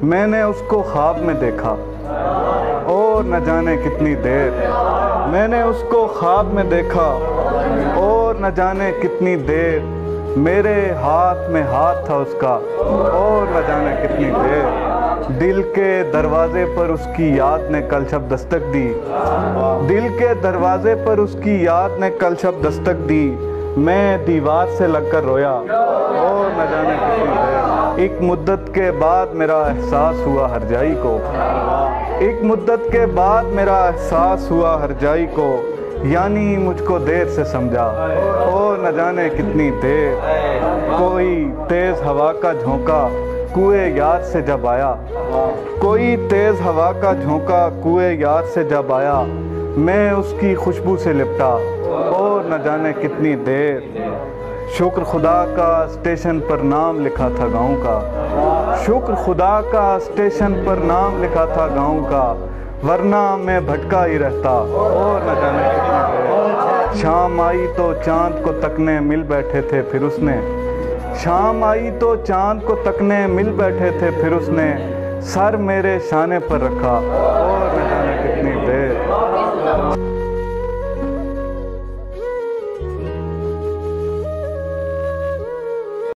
मैंने उसको ख्वाब में देखा और न जाने कितनी देर। मैंने उसको ख्वाब में देखा और न जाने कितनी देर। मेरे हाथ में हाथ था उसका और न जाने कितनी देर। दिल के दरवाजे पर उसकी याद ने कल शब दस्तक दी। दिल के दरवाजे पर उसकी याद ने कल शब दस्तक दी। मैं दीवार से लगकर रोया और न जाने कितनी देर। एक मुद्दत के बाद मेरा एहसास हुआ हरजाई को। एक मुद्दत के बाद मेरा एहसास हुआ हरजाई को। यानी मुझको देर से समझा और न जाने कितनी देर। कोई तेज़ हवा का झोंका कुएं यार से जब आया। कोई तेज़ हवा का झोंका कुएं यार से जब आया। मैं उसकी खुशबू से लिपटा और न जाने कितनी देर। शुक्र खुदा का स्टेशन पर नाम लिखा था गाँव का। शुक्र खुदा का स्टेशन पर नाम लिखा था गाँव का। वरना मैं भटका ही रहता और न जाने कितनी देर। शाम आई तो चांद को तकने मिल बैठे थे फिर उसने। शाम आई तो चांद को तकने मिल बैठे थे फिर उसने। सर मेरे शाने पर रखा और न जाने